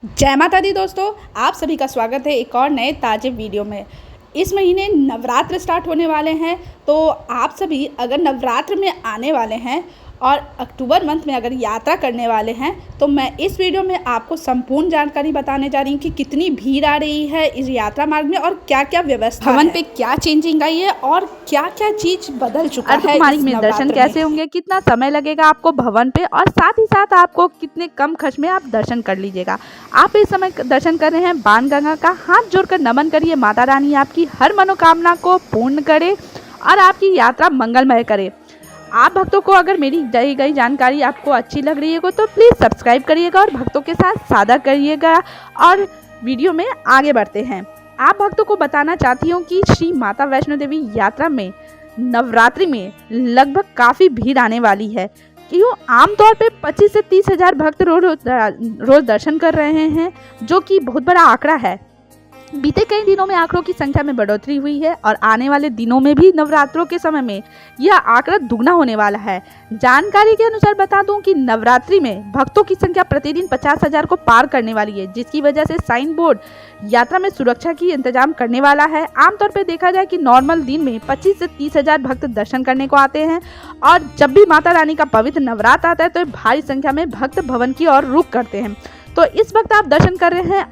जय माता दी दोस्तों, आप सभी का स्वागत है एक और नए ताज़े वीडियो में। इस महीने नवरात्र स्टार्ट होने वाले हैं, तो आप सभी अगर नवरात्र में आने वाले हैं और अक्टूबर मंथ में अगर यात्रा करने वाले हैं, तो मैं इस वीडियो में आपको संपूर्ण जानकारी बताने जा रही हूँ कि कितनी भीड़ आ रही है इस यात्रा मार्ग में और क्या क्या व्यवस्था भवन पे क्या चेंजिंग आई है और क्या क्या चीज़ बदल चुका है। अर्धकुमारी में दर्शन कैसे होंगे, कितना समय लगेगा आपको भवन पे, और साथ ही साथ आपको कितने कम खर्च में आप दर्शन कर लीजिएगा। आप इस समय दर्शन कर रहे हैं बाणगंगा का। हाथ जोड़कर नमन करिए, माता रानी आपकी हर मनोकामना को पूर्ण करे और आपकी यात्रा मंगलमय करे। आप भक्तों को अगर मेरी दी गई जानकारी आपको अच्छी लग रही है तो प्लीज़ सब्सक्राइब करिएगा और भक्तों के साथ साझा करिएगा। और वीडियो में आगे बढ़ते हैं। आप भक्तों को बताना चाहती हूँ कि श्री माता वैष्णो देवी यात्रा में नवरात्रि में लगभग काफ़ी भीड़ आने वाली है। क्यों आमतौर पे 25 से 30 हज़ार भक्त रोज दर्शन कर रहे हैं, जो कि बहुत बड़ा आंकड़ा है। बीते कई दिनों में आंकड़ों की संख्या में बढ़ोतरी हुई है और आने वाले दिनों में भी नवरात्रों के समय में यह आंकड़ा दुगना होने वाला है। जानकारी के अनुसार बता दूं कि नवरात्रि में भक्तों की संख्या प्रतिदिन 50,000 को पार करने वाली है, जिसकी वजह से साइन बोर्ड यात्रा में सुरक्षा की इंतजाम करने वाला है। आमतौर पर देखा जाए कि नॉर्मल दिन में 25 से 30 हज़ार भक्त दर्शन करने को आते हैं, और जब भी माता रानी का पवित्र नवरात्र आता है तो भारी संख्या में भक्त भवन की ओर रुख करते हैं। तो इस वक्त आप दर्शन कर रहे हैं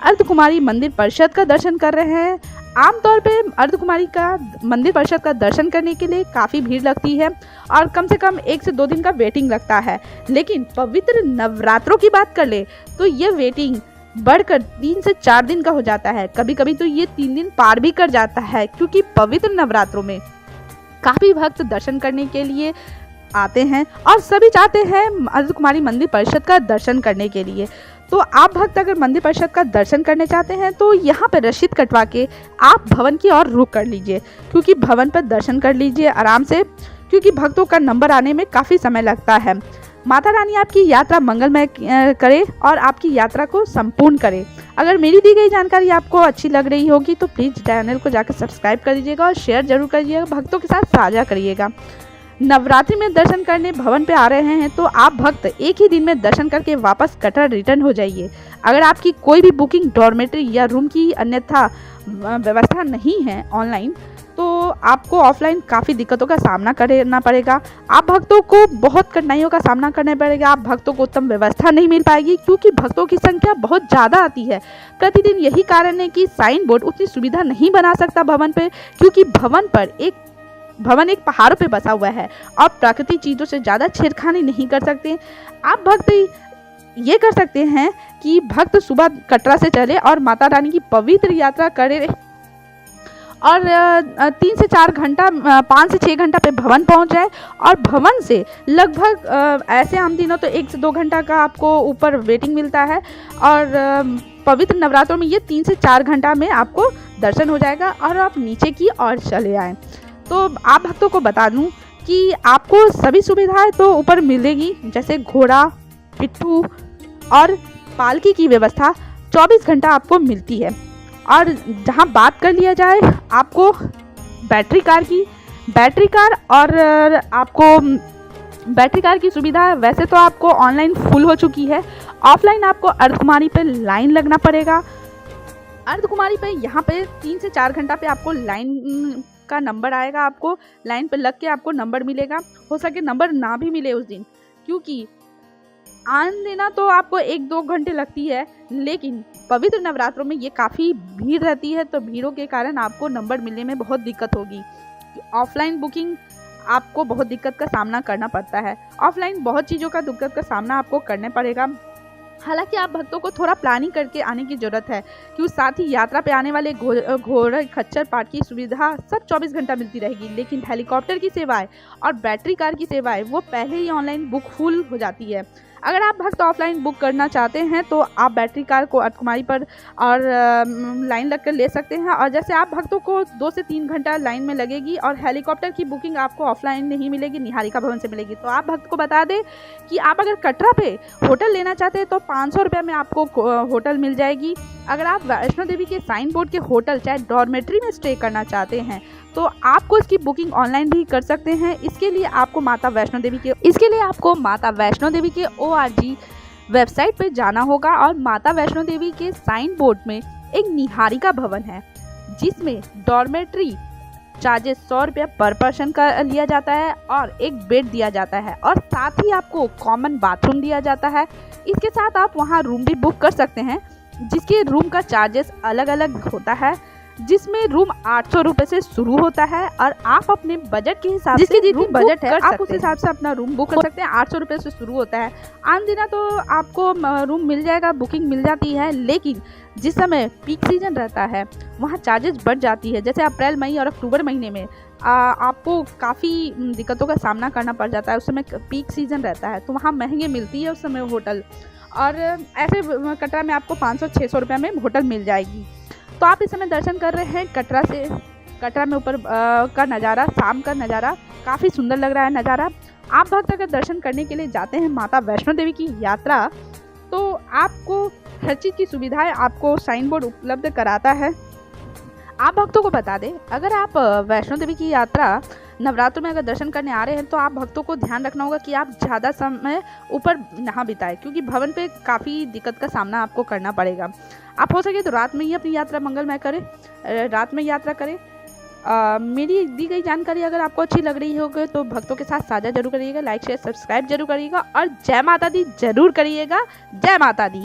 अर्धकुमारी मंदिर परिषद का दर्शन कर रहे हैं। आमतौर पे अर्धकुमारी का मंदिर परिषद का दर्शन करने के लिए काफ़ी भीड़ लगती है और कम से कम 1 से 2 दिन का वेटिंग लगता है। लेकिन पवित्र नवरात्रों की बात कर ले तो ये वेटिंग बढ़कर 3 से 4 दिन का हो जाता है। कभी कभी तो ये 3 दिन पार भी कर जाता है, क्योंकि पवित्र नवरात्रों में काफ़ी भक्त दर्शन करने के लिए आते हैं और सभी चाहते हैं अर्धकुमारी मंदिर परिषद का दर्शन करने के लिए। तो आप भक्त अगर मंदिर परिषद का दर्शन करने चाहते हैं तो यहाँ पर रसीद कटवा के आप भवन की ओर रुख कर लीजिए, क्योंकि भवन पर दर्शन कर लीजिए आराम से, क्योंकि भक्तों का नंबर आने में काफ़ी समय लगता है। माता रानी आपकी यात्रा मंगलमय करे और आपकी यात्रा को संपूर्ण करे। अगर मेरी दी गई जानकारी आपको अच्छी लग रही होगी तो प्लीज़ चैनल को जाकर सब्सक्राइब कर दीजिएगा और शेयर जरूर करिएगा, भक्तों के साथ साझा करिएगा। नवरात्रि में दर्शन करने भवन पे आ रहे हैं तो आप भक्त एक ही दिन में दर्शन करके वापस कटरा रिटर्न हो जाइए। अगर आपकी कोई भी बुकिंग डॉर्मेट्री या रूम की अन्यथा व्यवस्था नहीं है ऑनलाइन, तो आपको ऑफलाइन काफ़ी दिक्कतों का सामना करना पड़ेगा। आप भक्तों को बहुत कठिनाइयों का सामना करना पड़ेगा। आप भक्तों को उत्तम व्यवस्था नहीं मिल पाएगी, क्योंकि भक्तों की संख्या बहुत ज़्यादा आती है प्रतिदिन। यही कारण है कि साइन बोर्ड उतनी सुविधा नहीं बना सकता भवन पर, क्योंकि भवन एक पहाड़ों पे बसा हुआ है और प्राकृतिक चीज़ों से ज़्यादा छेड़खानी नहीं कर सकते। आप भक्त ये कर सकते हैं कि भक्त सुबह कटरा से चले और माता रानी की पवित्र यात्रा करे और 3 से 4 घंटा 5 से 6 घंटा पे भवन पहुंच जाए, और भवन से लगभग ऐसे आम दिनों तो 1 से 2 घंटा का आपको ऊपर वेटिंग मिलता है, और पवित्र नवरात्रों में ये 3 से 4 घंटा में आपको दर्शन हो जाएगा और आप नीचे की ओर चले आएँ। तो आप भक्तों को बता दूं कि आपको सभी सुविधाएं तो ऊपर मिलेगी, जैसे घोड़ा, पिट्ठू और पालकी की व्यवस्था 24 घंटा आपको मिलती है। और जहां बात कर लिया जाए आपको बैटरी कार की सुविधा, वैसे तो आपको ऑनलाइन फुल हो चुकी है। ऑफलाइन आपको अर्धकुमारी पे लाइन लगना पड़ेगा। अर्धकुमारी पे यहाँ पे 3 से 4 घंटा पे आपको लाइन का नंबर आएगा, आपको लाइन पर लग के आपको नंबर मिलेगा। हो सके नंबर ना भी मिले उस दिन, क्योंकि आन देना तो आपको 1-2 घंटे लगती है, लेकिन पवित्र नवरात्रों में ये काफ़ी भीड़ रहती है, तो भीड़ों के कारण आपको नंबर मिलने में बहुत दिक्कत होगी। ऑफलाइन बुकिंग आपको बहुत दिक्कत का सामना करना पड़ता है। ऑफलाइन बहुत चीज़ों का दिक्कत का सामना आपको करना पड़ेगा। हालांकि आप भक्तों को थोड़ा प्लानिंग करके आने की ज़रूरत है, क्योंकि साथ ही यात्रा पे आने वाले घोड़े खच्चर पाठ की सुविधा सब 24 घंटा मिलती रहेगी, लेकिन हेलीकॉप्टर की सेवाएं और बैटरी कार की सेवाएं वो पहले ही ऑनलाइन बुक फुल हो जाती है। अगर आप भक्त ऑफलाइन बुक करना चाहते हैं तो आप बैटरी कार को अर्धकुमारी पर और लाइन लगकर ले सकते हैं, और जैसे आप भक्तों को 2 से 3 घंटा लाइन में लगेगी, और हेलीकॉप्टर की बुकिंग आपको ऑफलाइन नहीं मिलेगी, निहारिका भवन से मिलेगी। तो आप भक्त को बता दें कि आप अगर कटरा पे होटल लेना चाहते हैं तो 500 रुपये में आपको होटल मिल जाएगी। अगर आप वैष्णो देवी के साइन बोर्ड के होटल चाहे डॉर्मेट्री में स्टे करना चाहते हैं तो आपको इसकी बुकिंग ऑनलाइन भी कर सकते हैं। इसके लिए आपको माता वैष्णो देवी के ORG वेबसाइट पे जाना होगा और माता वैष्णो देवी के साइन बोर्ड में एक निहारिका भवन है जिसमें डॉर्मेट्री चार्जेस 100 रुपये पर पर्सन का लिया जाता है और एक बेड दिया जाता है और साथ ही आपको कॉमन बाथरूम दिया जाता है। इसके साथ आप वहाँ रूम भी बुक कर सकते हैं जिसके रूम का चार्जेस अलग अलग होता है, जिसमें रूम 800 रुपये से शुरू होता है और आप अपने बजट के हिसाब से जितनी बजट है आप उस हिसाब से अपना रूम बुक कर सकते हैं। 800 रुपये से शुरू होता है। आम दिना तो आपको रूम मिल जाएगा, बुकिंग मिल जाती है, लेकिन जिस समय पीक सीजन रहता है वहाँ चार्जेस बढ़ जाती है। जैसे अप्रैल मई और अक्टूबर महीने में आपको काफ़ी दिक्कतों का सामना करना पड़ जाता है। उस समय पीक सीजन रहता है तो वहाँ महंगे मिलती है उस समय होटल, और ऐसे कटरा में आपको 500-600 रुपये में होटल मिल जाएगी। तो आप इस समय दर्शन कर रहे हैं कटरा में ऊपर का नज़ारा, शाम का नज़ारा काफ़ी सुंदर लग रहा है नज़ारा। आप भक्त अगर दर्शन करने के लिए जाते हैं माता वैष्णो देवी की यात्रा, तो आपको हर चीज़ की सुविधाएं आपको साइन बोर्ड उपलब्ध कराता है। आप भक्तों को बता दें, अगर आप वैष्णो देवी की यात्रा नवरात्र में अगर दर्शन करने आ रहे हैं तो आप भक्तों को ध्यान रखना होगा कि आप ज़्यादा समय ऊपर ना बिताएं, क्योंकि भवन पे काफ़ी दिक्कत का सामना आपको करना पड़ेगा। आप हो सके तो रात में ही अपनी यात्रा मंगलमय करें, रात में यात्रा करें। मेरी दी गई जानकारी अगर आपको अच्छी लग रही होगी तो भक्तों के साथ साझा जरूर करिएगा, लाइक शेयर सब्सक्राइब जरूर करिएगा और जय माता दी जरूर करिएगा। जय माता दी।